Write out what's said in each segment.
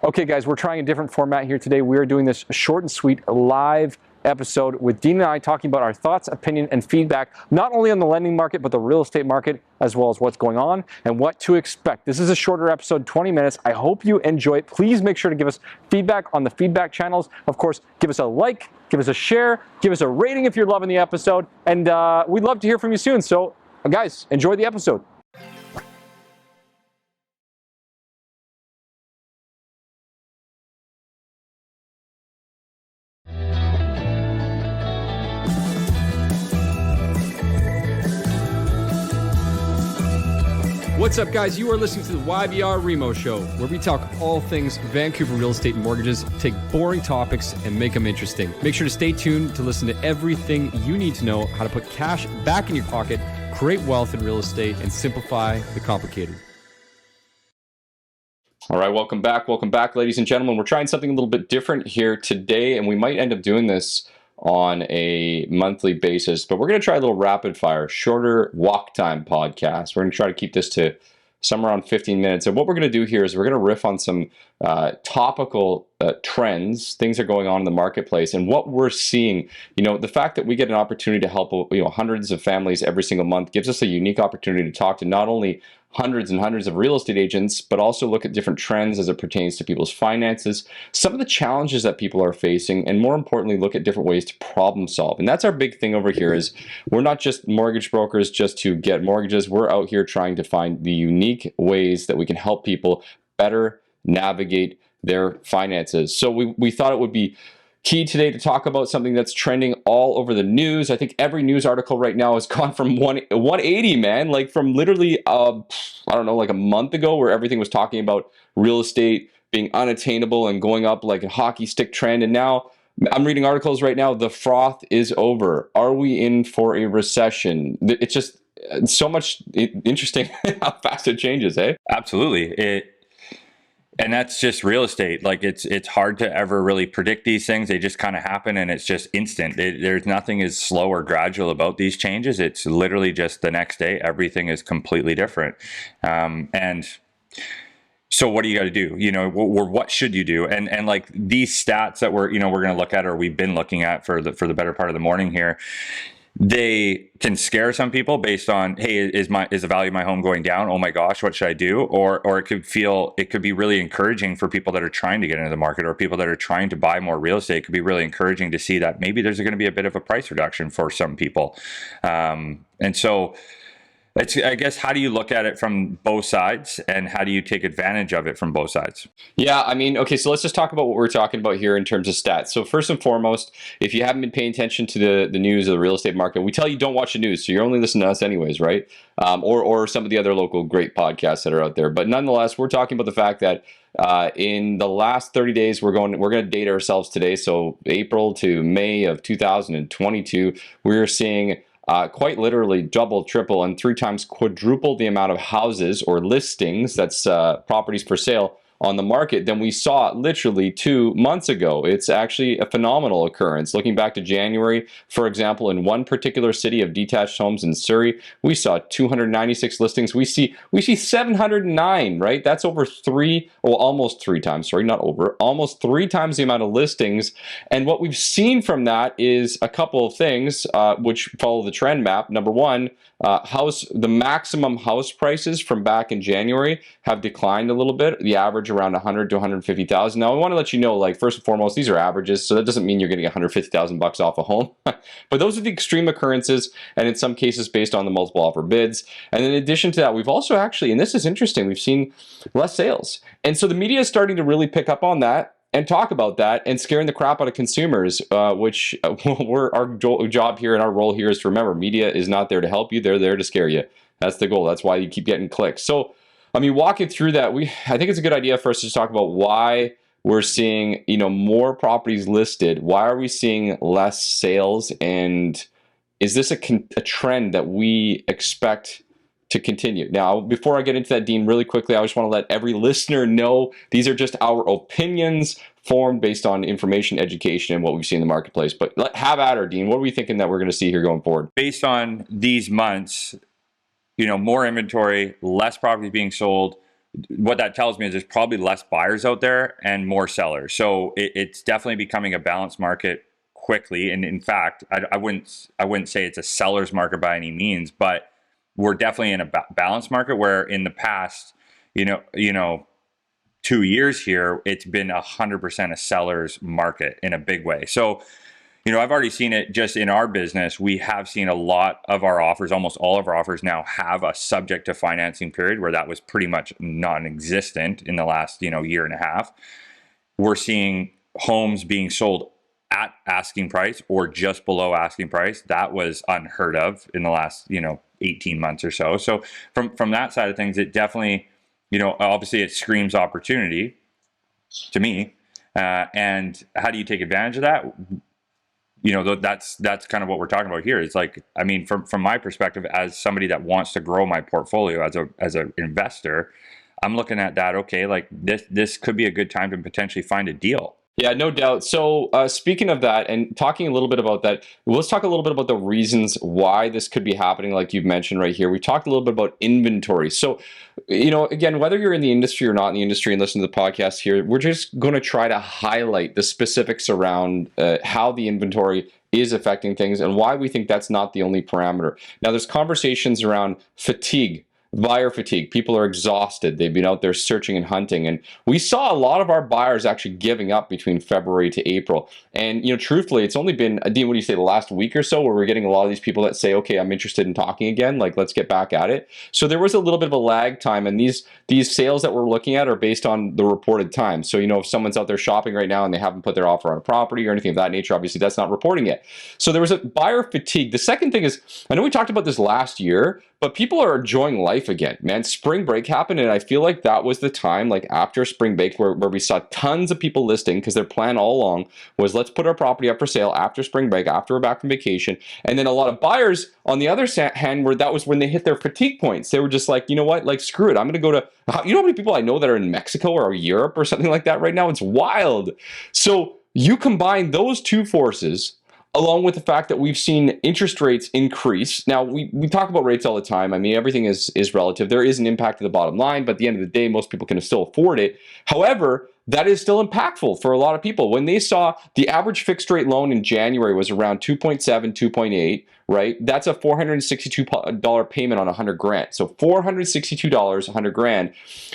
Okay, guys, we're trying a different format here today. We are doing this short and sweet live episode with Dean and I talking about our thoughts, opinion, and feedback, not only on the lending market, but the real estate market, as well as what's going on and what to expect. This is a shorter episode, 20 minutes. I hope you enjoy it. Please make sure to give us feedback on the feedback channels. Of course, give us a like, give us a share, give us a rating if you're loving the episode, and we'd love to hear from you soon. So, guys, enjoy the episode. What's up, guys? You are listening to the YVR REMO show, where we talk all things Vancouver real estate and mortgages, take boring topics and make them interesting. Make sure to stay tuned to listen to everything you need to know how to put cash back in your pocket, create wealth in real estate, and simplify the complicated. All right, welcome back, ladies and gentlemen. We're trying something a little bit different here today, and we might end up doing this on a monthly basis, but we're going to try a little rapid fire, shorter walk time podcast. We're going to try to keep this to somewhere around 15 minutes. And what we're going to do here is we're going to riff on some topical trends, things that are going on in the marketplace, and what we're seeing. You know, the fact that we get an opportunity to help, hundreds of families every single month gives us a unique opportunity to talk to not only hundreds and hundreds of real estate agents, but also look at different trends as it pertains to people's finances, some of the challenges that people are facing, and more importantly, look at different ways to problem solve. And that's our big thing over here is we're not just mortgage brokers just to get mortgages. We're out here trying to find the unique ways that we can help people better navigate their finances. So we thought it would be key today to talk about something that's trending all over the news. I think every news article right now has gone from 180, man, like from literally, I don't know, like a month ago where everything was talking about real estate being unattainable and going up like a hockey stick trend. And now I'm reading articles right now, the froth is over. Are we in for a recession? It's just so much interesting how fast it changes, eh? Absolutely. And that's just real estate. Like it's hard to ever really predict these things. They just kind of happen and it's just instant. There's nothing is slow or gradual about these changes. It's literally just the next day, everything is completely different. And so what do you got to do? What should you do? And like these stats that we're going to look at, or we've been looking at for the better part of the morning here, they can scare some people based on, hey, is the value of my home going down? Oh my gosh, what should I do? Or it could be really encouraging for people that are trying to get into the market, or people that are trying to buy more real estate. It could be really encouraging to see that maybe there's going to be a bit of a price reduction for some people. And so I guess, how do you look at it from both sides, and how do you take advantage of it from both sides? Yeah, I mean, okay, so let's just talk about what we're talking about here in terms of stats. So first and foremost, if you haven't been paying attention to the news of the real estate market, we tell you don't watch the news, so you're only listening to us anyways, right? Or some of the other local great podcasts that are out there. But nonetheless, we're talking about the fact that in the last 30 days, we're going to date ourselves today. So April to May of 2022, we're seeing quite literally double, triple, and 3 times quadruple the amount of houses or listings, that's properties for sale, on the market than we saw literally 2 months ago. It's actually a phenomenal occurrence. Looking back to January, for example, in one particular city of detached homes in Surrey, we saw 296 listings. We see 709, right? That's almost 3 times, sorry, not over, almost 3 times the amount of listings. And what we've seen from that is a couple of things which follow the trend map. Number one, the maximum house prices from back in January have declined a little bit. The average around 100 to 150,000. Now, I want to let you know, like, first and foremost, these are averages, so that doesn't mean you're getting 150,000 bucks off a home. But those are the extreme occurrences, and in some cases based on the multiple offer bids. And in addition to that, we've also actually, and this is interesting, we've seen less sales. And so the media is starting to really pick up on that and talk about that, and scaring the crap out of consumers, which our job here and our role here is to remember, media is not there to help you, they're there to scare you. That's the goal. That's why you keep getting clicks. So, I mean, walking through that, I think it's a good idea for us to talk about why we're seeing, more properties listed. Why are we seeing less sales? And is this a trend that we expect to continue? Now, before I get into that, Dean, really quickly, I just want to let every listener know these are just our opinions formed based on information, education, and what we've seen in the marketplace. But have at her, Dean. What are we thinking that we're going to see here going forward? Based on these months, more inventory, less property being sold, what that tells me is there's probably less buyers out there and more sellers. So it's definitely becoming a balanced market quickly. And in fact, I wouldn't say it's a seller's market by any means, but we're definitely in a balanced market where in the past, you know, 2 years here, it's been 100% a seller's market in a big way. So, I've already seen it just in our business. We have seen a lot of our offers, almost all of our offers now have a subject to financing period where that was pretty much non-existent in the last, year and a half. We're seeing homes being sold at asking price or just below asking price. That was unheard of in the last, 18 months or so. So from that side of things, it definitely, obviously it screams opportunity to me. And how do you take advantage of that? That's kind of what we're talking about here. It's like, I mean, from my perspective, as somebody that wants to grow my portfolio as an investor, I'm looking at that. Okay, like this could be a good time to potentially find a deal. Yeah, no doubt. So speaking of that and talking a little bit about that, let's talk a little bit about the reasons why this could be happening, like you've mentioned right here. We talked a little bit about inventory. So, again, whether you're in the industry or not in the industry and listen to the podcast here, we're just going to try to highlight the specifics around how the inventory is affecting things and why we think that's not the only parameter. Now, there's conversations around fatigue. Buyer fatigue. People are exhausted. They've been out there searching and hunting. And we saw a lot of our buyers actually giving up between February to April. And, truthfully, it's only been, Dean, what do you say, the last week or so where we're getting a lot of these people that say, okay, I'm interested in talking again. Like, let's get back at it. So there was a little bit of a lag time. And these sales that we're looking at are based on the reported time. So, if someone's out there shopping right now and they haven't put their offer on a property or anything of that nature, obviously that's not reporting yet. So there was a buyer fatigue. The second thing is, I know we talked about this last year, but people are enjoying life again, man. Spring break happened, and I feel like that was the time, like after spring break, where we saw tons of people listing because their plan all along was let's put our property up for sale after spring break, after we're back from vacation. And then a lot of buyers, on the other hand, where that was when they hit their fatigue points. They were just like, you know what, like screw it. I'm going to go to, how many people I know that are in Mexico or Europe or something like that right now? It's wild. So you combine those two forces, along with the fact that we've seen interest rates increase. Now, we talk about rates all the time. I mean, everything is relative. There is an impact to the bottom line, but at the end of the day, most people can still afford it. However, that is still impactful for a lot of people. When they saw the average fixed rate loan in January was around 2.7, 2.8, right? That's a $462 payment on $100,000. So $462, $100,000.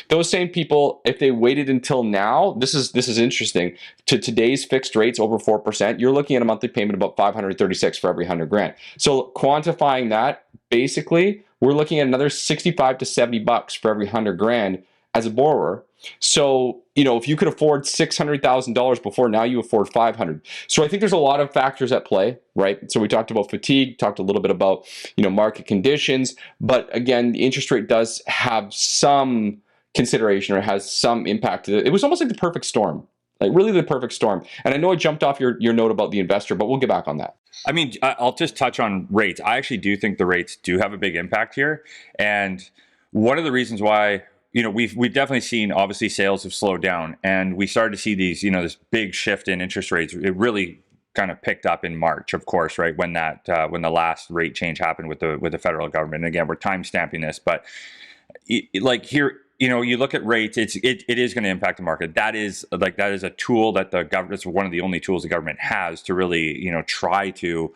Those same people, if they waited until now, this is interesting. To today's fixed rates over 4%, you're looking at a monthly payment about $536 for every $100,000. So quantifying that, basically, we're looking at another $65 to $70 for every $100,000 as a borrower. So, if you could afford $600,000 before, now you afford $500,000. So I think there's a lot of factors at play, right? So we talked about fatigue, talked a little bit about, market conditions, but again, the interest rate does have some consideration or has some impact to it. It was almost like the perfect storm, like really the perfect storm. And I know I jumped off your note about the investor, but we'll get back on that. I mean, I'll just touch on rates. I actually do think the rates do have a big impact here. And one of the reasons why, we've definitely seen, obviously, sales have slowed down, and we started to see these, this big shift in interest rates. It really kind of picked up in March, of course, right, when the last rate change happened with the federal government. And again, we're time stamping this, but like here, you look at rates, it is going to impact the market. That is a tool that the government, it's one of the only tools the government has to really, try to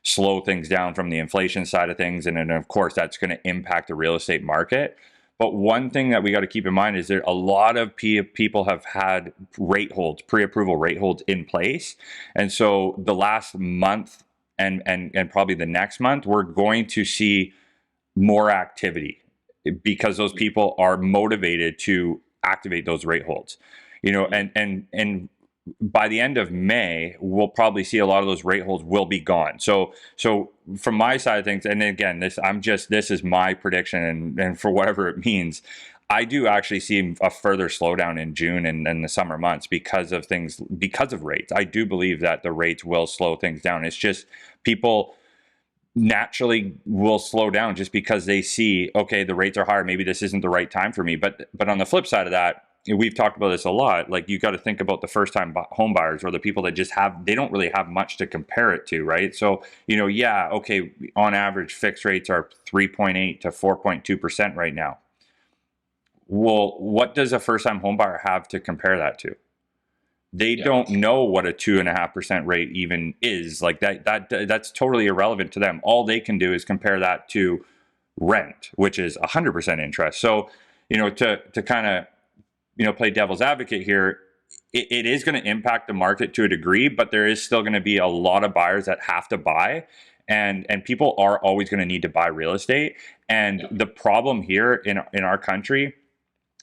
slow things down from the inflation side of things. And then, of course, that's going to impact the real estate market. But one thing that we got to keep in mind is that a lot of people have had rate holds, pre-approval rate holds in place. And so the last month and probably the next month, we're going to see more activity because those people are motivated to activate those rate holds. And by the end of May, we'll probably see a lot of those rate holds will be gone. So from my side of things, and again, this is my prediction, and for whatever it means, I do actually see a further slowdown in June and the summer months because of rates. I do believe that the rates will slow things down. It's just people naturally will slow down just because they see, okay, the rates are higher. Maybe this isn't the right time for me. But on the flip side of that, we've talked about this a lot. Like, you got to think about the first-time home buyers or the people that they don't really have much to compare it to, right? So, okay, on average, fixed rates are 3.8 to 4.2% right now. Well, what does a first-time home buyer have to compare that to? They don't know what a 2.5% rate even is. Like that's totally irrelevant to them. All they can do is compare that to rent, which is 100% interest. So, to kind of, play devil's advocate here, it is going to impact the market to a degree, but there is still going to be a lot of buyers that have to buy, and people are always going to need to buy real estate. And the problem here in our country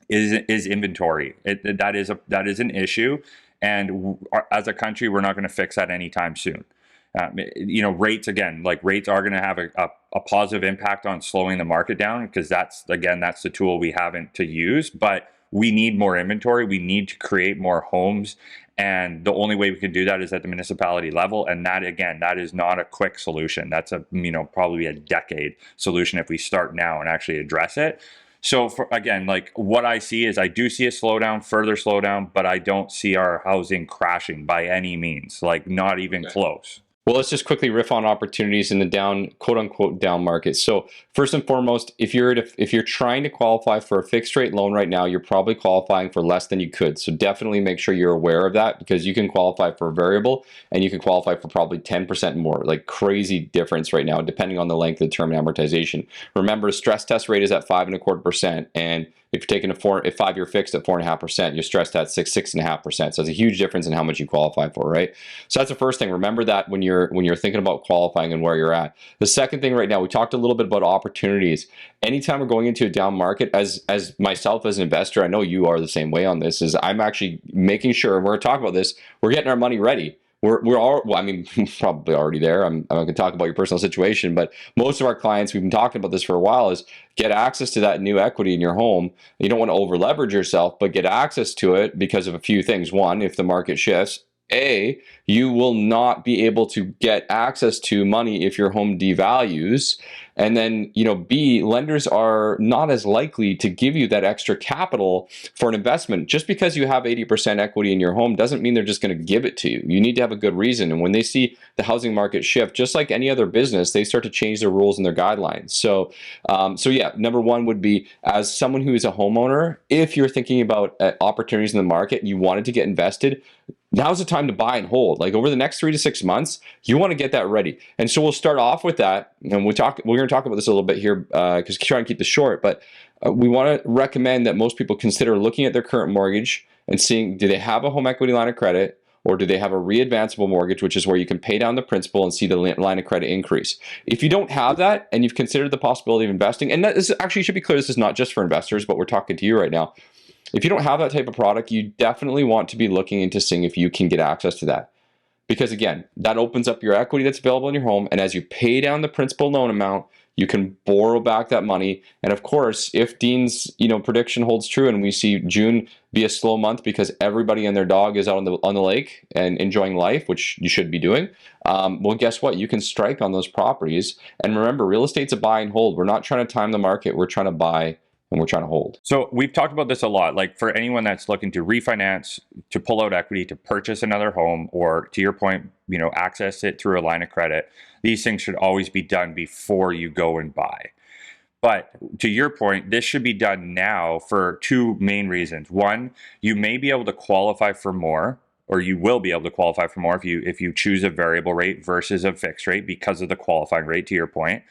is inventory. That is an issue, and as a country, we're not going to fix that anytime soon. Rates are going to have a positive impact on slowing the market down, because that's the tool we haven't to use. But we need more inventory. We need to create more homes, and the only way we can do that is at the municipality level. And that is not a quick solution. That's probably a decade solution if we start now and actually address it. So what I see is I do see a further slowdown, but I don't see our housing crashing by any means, like not even close. Well, let's just quickly riff on opportunities in the down, quote unquote, down market. So first and foremost, if you're trying to qualify for a fixed rate loan right now, you're probably qualifying for less than you could. So definitely make sure you're aware of that, because you can qualify for a variable and you can qualify for probably 10% more, like crazy difference right now, depending on the length of the term and amortization. Remember, a stress test rate is at 5.25%, and if you're taking a 5-year fixed at 4.5%, you're stressed at 6.5%. So it's a huge difference in how much you qualify for, right? So that's the first thing. Remember that when you're thinking about qualifying and where you're at. The second thing right now, we talked a little bit about opportunities. Anytime we're going into a down market, as myself as an investor, I know you are the same way on this, is I'm actually making sure, and we're going to talk about this, we're getting our money ready. We're all, well, I mean, probably already there. I'm not going to talk about your personal situation, but most of our clients, we've been talking about this for a while, is get access to that new equity in your home. You don't want to over leverage yourself, but get access to it because of a few things. One, if the market shifts, you will not be able to get access to money if your home devalues. And then, B, lenders are not as likely to give you that extra capital for an investment. Just because you have 80% equity in your home doesn't mean they're just going to give it to you. You need to have a good reason. And when they see the housing market shift, just like any other business, they start to change their rules and their guidelines. So yeah, number one would be, as someone who is a homeowner, if you're thinking about opportunities in the market, you wanted to get invested, now's the time to buy and hold. Like over the next 3 to 6 months, you want to get that ready. And so we'll start off with that, and we're going to talk about this a little bit here, because trying to keep this short, but we want to recommend that most people consider looking at their current mortgage and seeing, do they have a home equity line of credit, or do they have a readvanceable mortgage, which is where you can pay down the principal and see the line of credit increase. If you don't have that and you've considered the possibility of investing, and that is actually, should be clear, this is not just for investors, but we're talking to you right now. If you don't have that type of product, you definitely want to be looking into seeing if you can get access to that. Because again, that opens up your equity that's available in your home, and as you pay down the principal loan amount, you can borrow back that money. And of course, if Dean's prediction holds true and we see June be a slow month because everybody and their dog is out on the lake and enjoying life, which you should be doing, well, guess what? You can strike on those properties. And remember, real estate's a buy and hold. We're not trying to time the market. We're trying to buy and we're trying to hold. So we've talked about this a lot. Like for anyone that's looking to refinance, to pull out equity, to purchase another home, or to your point, access it through a line of credit, these things should always be done before you go and buy. But to your point, this should be done now for two main reasons. One, you may be able to qualify for more, or you will be able to qualify for more if you choose a variable rate versus a fixed rate because of the qualifying rate, to your point.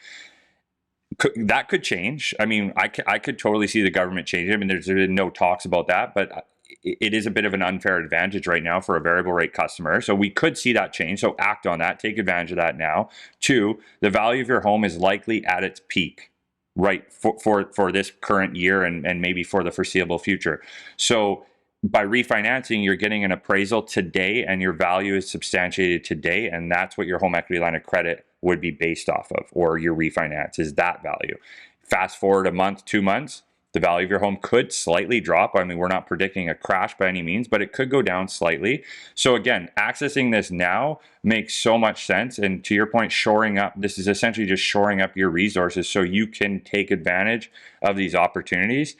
That could change. I mean, I could totally see the government changing. I mean, there's been no talks about that, but it is a bit of an unfair advantage right now for a variable rate customer. So we could see that change. So act on that. Take advantage of that now. Two, the value of your home is likely at its peak, right, for this current year and maybe for the foreseeable future. So by refinancing, you're getting an appraisal today and your value is substantiated today. And that's what your home equity line of credit would be based off of, or your refinance is that value. Fast forward a month, 2 months, the value of your home could slightly drop. I mean, we're not predicting a crash by any means, but it could go down slightly. So again, accessing this now makes so much sense. And to your point, shoring up, this is essentially just shoring up your resources so you can take advantage of these opportunities.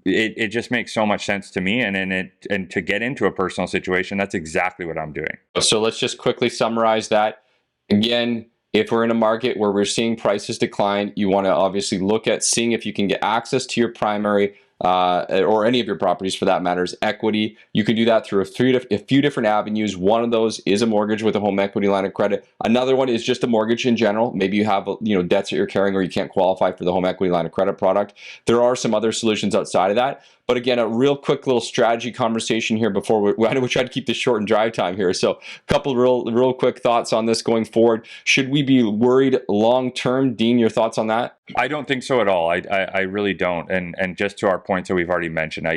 It just makes so much sense to me, and to get into a personal situation, that's exactly what I'm doing. So let's just quickly summarize that. Again, if we're in a market where we're seeing prices decline, you want to obviously look at seeing if you can get access to your primary or any of your properties for that matter, is equity. You can do that through a few different avenues. One of those is a mortgage with a home equity line of credit. Another one is just a mortgage in general. Maybe you have debts that you're carrying, or you can't qualify for the home equity line of credit product. There are some other solutions outside of that. But again, a real quick little strategy conversation here before I know we try to keep this short and drive time here. So a couple of real quick thoughts on this going forward. Should we be worried long term? Dean, your thoughts on that? I don't think so at all. I really don't. And just to our points that we've already mentioned,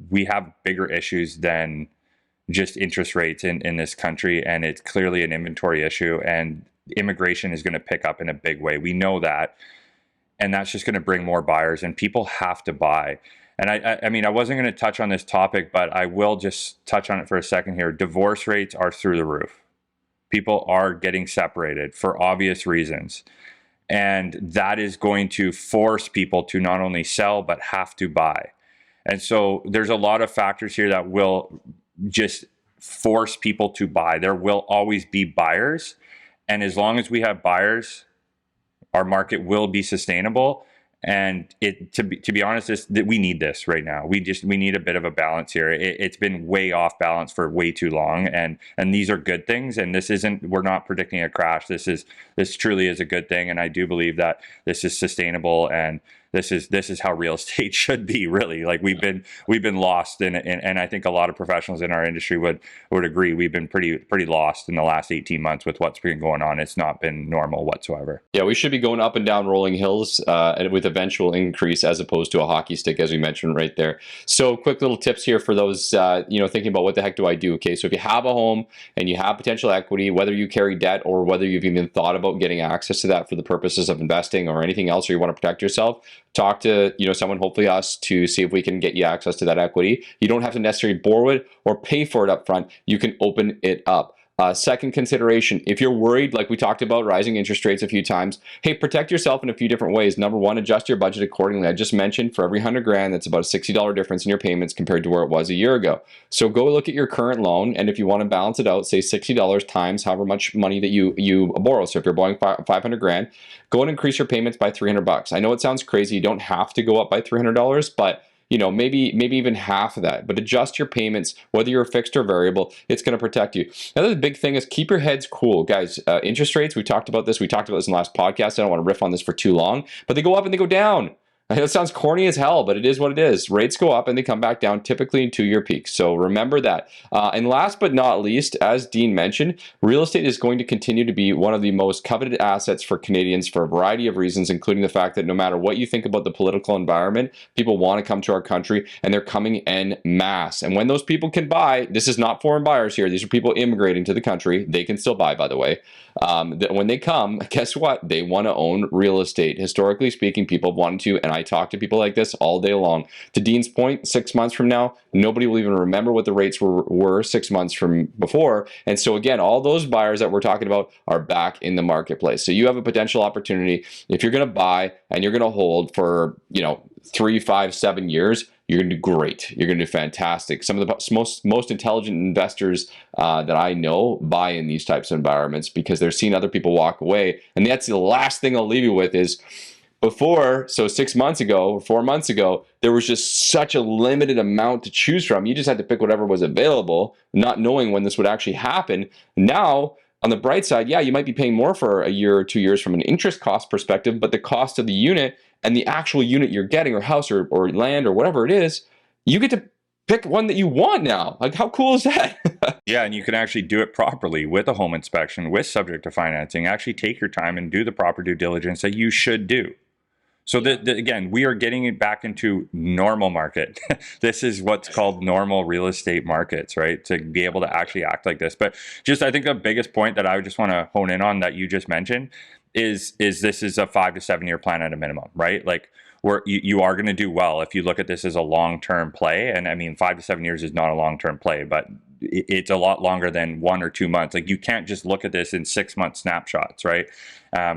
we have bigger issues than just interest rates in this country, and it's clearly an inventory issue, and immigration is going to pick up in a big way. We know that, and that's just going to bring more buyers, and people have to buy. And I mean, I wasn't going to touch on this topic, but I will just touch on it for a second here. Divorce rates are through the roof. People are getting separated for obvious reasons. And that is going to force people to not only sell, but have to buy. And so there's a lot of factors here that will just force people to buy. There will always be buyers. And as long as we have buyers, our market will be sustainable. And to be honest, we need this right now. We need a bit of a balance here. It's been way off balance for way too long, and these are good things. And we're not predicting a crash. This truly is a good thing, and I do believe that this is sustainable, and this is how real estate should be, really. Like we've been lost, and I think a lot of professionals in our industry would agree. We've been pretty lost in the last 18 months with what's been going on. It's not been normal whatsoever. Yeah, we should be going up and down rolling hills, and with eventual increase as opposed to a hockey stick, as we mentioned right there. So quick little tips here for those thinking about what the heck do I do. Okay, so if you have a home and you have potential equity, whether you carry debt or whether you've even thought about getting access to that for the purposes of investing or anything else, or you want to protect yourself, talk to someone, hopefully us, to see if we can get you access to that equity. You don't have to necessarily borrow it or pay for it up front. You can open it up. Second consideration, if you're worried, like we talked about rising interest rates a few times, hey, protect yourself in a few different ways. Number one, adjust your budget accordingly. I just mentioned for every $100,000, that's about a $60 difference in your payments compared to where it was a year ago. So go look at your current loan, and if you want to balance it out, say $60 times however much money that you borrow. So if you're borrowing $500,000, go and increase your payments by $300. I know it sounds crazy. You don't have to go up by $300, but maybe even half of that, but adjust your payments, whether you're fixed or variable. It's going to protect you. Another big thing is keep your heads cool, guys. Interest rates, we talked about this in the last podcast. I don't want to riff on this for too long, but they go up and they go down. I know it sounds corny as hell, but it is what it is. Rates go up and they come back down, typically in 2-year peaks. So remember that. And last but not least, as Dean mentioned, real estate is going to continue to be one of the most coveted assets for Canadians for a variety of reasons, including the fact that no matter what you think about the political environment, people want to come to our country, and they're coming en masse. And when those people can buy, this is not foreign buyers here. These are people immigrating to the country. They can still buy, by the way. When they come, guess what? They want to own real estate. Historically speaking, people have wanted to, and I talk to people like this all day long. To Dean's point, 6 months from now, nobody will even remember what the rates were 6 months from before. And so again, all those buyers that we're talking about are back in the marketplace. So you have a potential opportunity. If you're going to buy and you're going to hold for 3, 5, 7 years, you're going to do great. You're going to do fantastic. Some of the most intelligent investors that I know buy in these types of environments because they're seeing other people walk away. And that's the last thing I'll leave you with is before, so 6 months ago or 4 months ago, there was just such a limited amount to choose from. You just had to pick whatever was available, not knowing when this would actually happen. Now, on the bright side, yeah, you might be paying more for a year or 2 years from an interest cost perspective, but the cost of the unit and the actual unit you're getting, or house or land or whatever it is, you get to pick one that you want now. Like, how cool is that? Yeah, and you can actually do it properly with a home inspection, with subject to financing. Actually take your time and do the proper due diligence that you should do. So again, we are getting it back into normal market. This is what's called normal real estate markets, right? To be able to actually act like this. But just, I think the biggest point that I would just want to hone in on that you just mentioned is this is a 5 to 7 year plan at a minimum, right? Like you are going to do well if you look at this as a long-term play. And I mean, 5 to 7 years is not a long-term play, but it's a lot longer than 1 or 2 months. Like you can't just look at this in 6 month snapshots, right?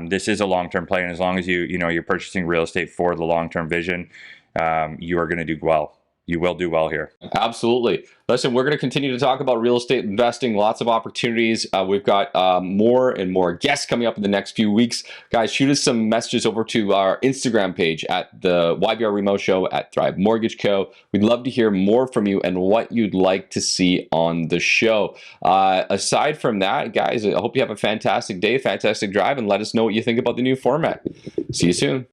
This is a long-term play, and as long as you're purchasing real estate for the long-term vision, you are going to do well. you will do well here. Absolutely. Listen, we're going to continue to talk about real estate investing, lots of opportunities. We've got more and more guests coming up in the next few weeks. Guys, shoot us some messages over to our Instagram page at the YVR REMO Show at Thrive Mortgage Co. We'd love to hear more from you and what you'd like to see on the show. Aside from that, guys, I hope you have a fantastic day, fantastic drive, and let us know what you think about the new format. See you soon.